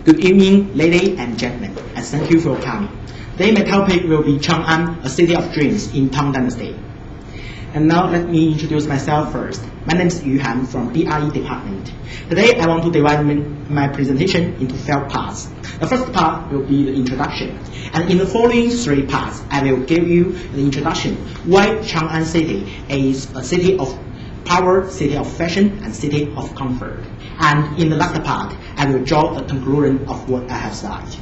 Good evening, ladies and gentlemen, and thank you for coming. Today my topic will be Chang'an, a city of dreams in Tang Dynasty. And now let me introduce myself first. My name is Yearone from PRE department. Today I want to divide my presentation into 5 parts. The first part will be the introduction. And in the following 3 parts, I will give you the introduction why Chang'an City is a city of power, city of fashion, and city of comfort. And in the last part, I will draw a conclusion of what I have said.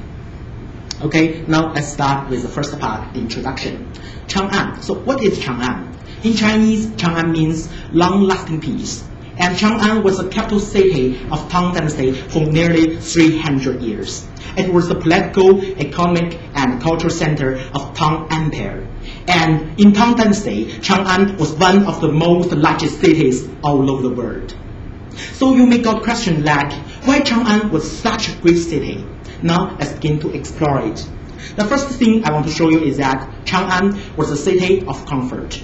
Okay, now let's start with the first part, the introduction. Chang'an. So what is Chang'an? In Chinese, Chang'an means long-lasting peace. And Chang'an was the capital city of Tang Dynasty for nearly 300 years. It was the political, economic, and cultural center of Tang Empire. And in Tang Dynasty, Chang'an was one of the most largest cities all over the world. So you may got questions like, why Chang'an was such a great city? Now let's begin to explore it. The first thing I want to show you is that Chang'an was a city of comfort.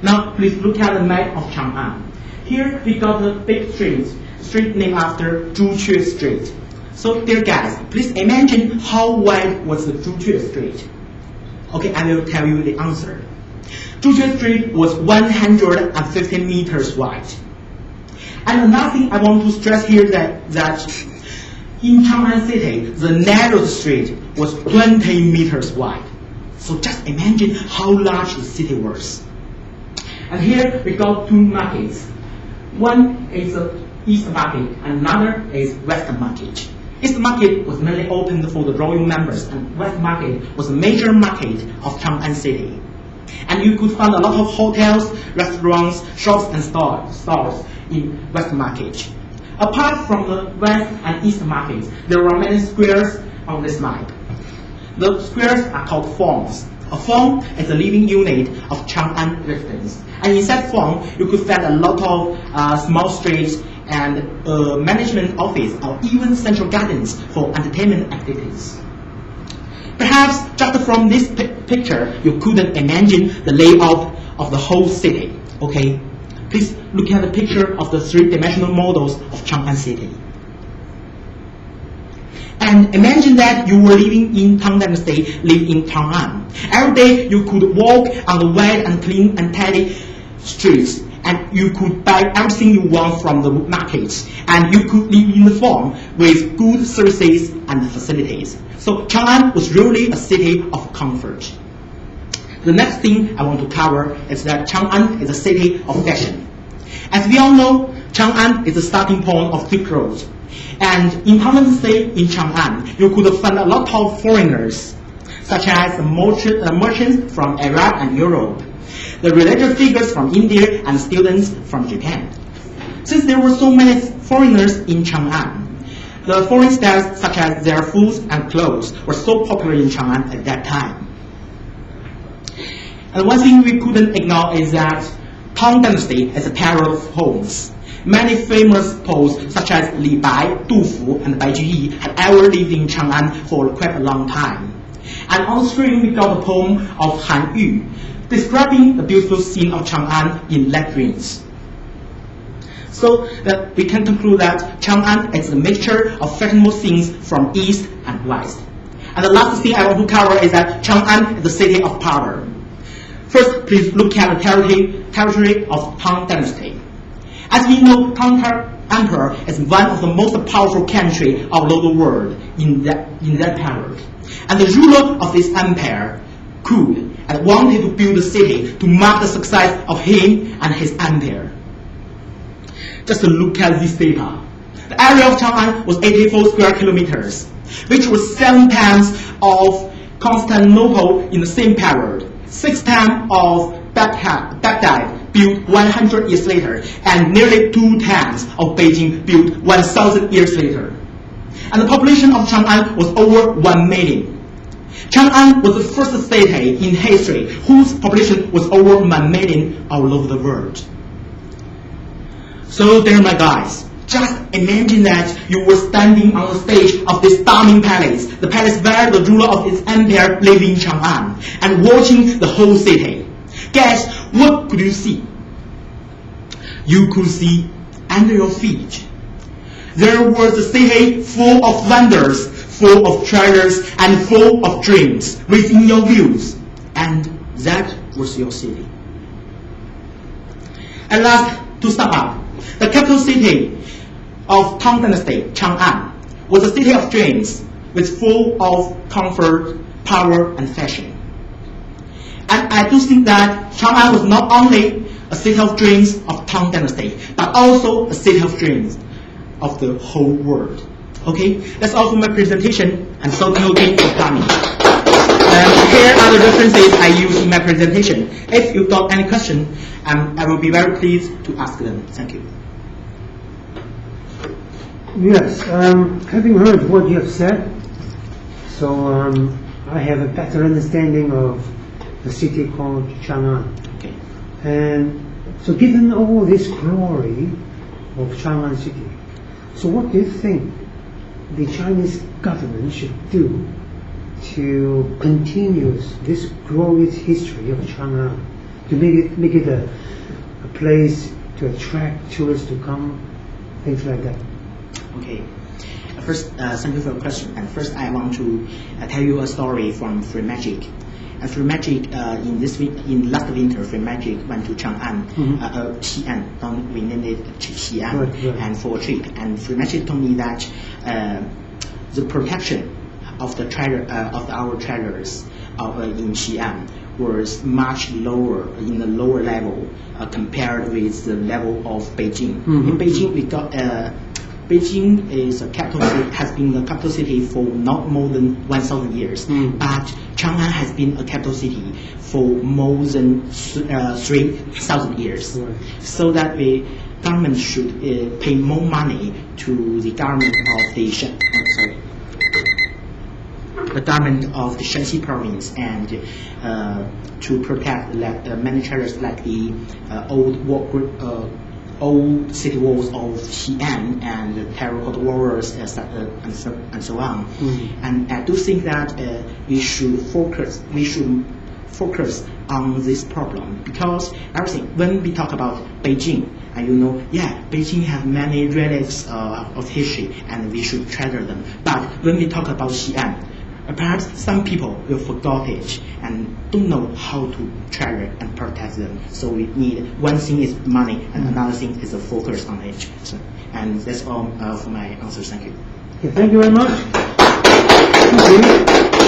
Now please look at the map of Chang'an. Here we got a big street named after Zhuque Street. So dear guys, please imagine how wide was the Zhuque Street. Okay, I will tell you the answer. Zhuque Street was 150 meters wide. And another thing I want to stress here that in Chang'an City, the narrowest street was 20 meters wide. So just imagine how large the city was. And here we got 2 markets. One is the East Market, and another is West Market. East Market was mainly open for the royal members, and West Market was a major market of Chang'an City. And you could find a lot of hotels, restaurants, shops, and stores in West Market. Apart from the West and East Markets, there are many squares on this map. The squares are called farms. A farm is a living unit of Chang'an residents. And inside farm, you could find a lot of small streets and management office or even central gardens for entertainment activities. Perhaps just from this picture, you couldn't imagine the layout of the whole city. Okay, please look at the picture of the 3-dimensional models of Chang'an City. And imagine that you were living in Tang Dynasty, live in Chang'an. Every day you could walk on the wide and clean and tidy streets, and you could buy everything you want from the markets, and you could live in the farm with good services and facilities. So Chang'an was really a city of comfort. The next thing I want to cover is that Chang'an is a city of fashion. As we all know, Chang'an is the starting point of Silk Road. And in Tang Dynasty in Chang'an, you could find a lot of foreigners, such as merchants from Arab and Europe, the religious figures from India, and students from Japan. Since there were so many foreigners in Chang'an, the foreign styles such as their foods and clothes were so popular in Chang'an at that time. And one thing we couldn't ignore is that Tang Dynasty is a parallel of homes. Many famous poets such as Li Bai, Du Fu, and Bai Juyi had ever lived in Chang'an for quite a long time. And on the screen we got a poem of Han Yu, describing the beautiful scene of Chang'an in labyrinths. So that we can conclude that Chang'an is a mixture of fashionable things from East and West. And the last thing I want to cover is that Chang'an is the city of power. First, please look at the territory of Tang Dynasty. As we know, Tang Emperor is one of the most powerful countries all over the world in that period. And the ruler of this empire could and wanted to build a city to mark the success of him and his empire. Just look at this data. The area of Chang'an was 84 square kilometers, which was 7 times of Constantinople in the same period, 6 times of Baghdad built 100 years later, and nearly 2 times of Beijing built 1,000 years later. And the population of Chang'an was over 1 million. Chang'an was the first city in history whose population was over 1 million all over the world. So there, my guys, just imagine that you were standing on the stage of this stunning palace, the palace where the ruler of its empire lived in Chang'an, and watching the whole city. Guess what could you see? You could see under your feet there was a city full of wonders, full of treasures, and full of dreams within your views. And that was your city. At last, to sum up, the capital city of Tang Dynasty, Chang'an, was a city of dreams, with full of comfort, power, and fashion. And I do think that Chang'an was not only a city of dreams of Tang Dynasty, but also a city of dreams of the whole world. Okay, that's all for my presentation, and so thank you for coming. Here are the references I use in my presentation. If you've got any question, I will be very pleased to ask them. Thank you. Yes, having heard what you have said, so I have a better understanding of the city called Chang'an. Okay. And so given all this glory of Chang'an city, so what do you think the Chinese government should do to continue this glorious history of Chang'an, to make it a place to attract tourists to come, things like that? Okay. First, thank you for your question. And first, I want to tell you a story from Free Magic. Free Magic in last winter, Free Magic went to Chang'an, Xi'an. We named it Xi'an, right. and for a trip. And Free Magic told me that the protection of the treasure of our treasures in Xi'an was much lower, in the lower level compared with the level of Beijing. In Beijing, we got. Beijing is a capital city, has been the capital city for not more than 1,000 years, but Chang'an has been a capital city for more than 3,000 years. Right. So that the government should pay more money to the government of the government of the Shanxi province, and to protect many treasures like the old city walls of Xi'an and the terracotta walls and so on. And I do think that we should focus on this problem, because everything, when we talk about Beijing, and Beijing has many relics of history, and we should treasure them. But when we talk about Xi'an, perhaps some people will forget it and don't know how to treasure and protect them. So we need, one thing is money, and another thing is a focus on it. So, and that's all for my answer. Thank you. Okay, thank you very much. Thank you.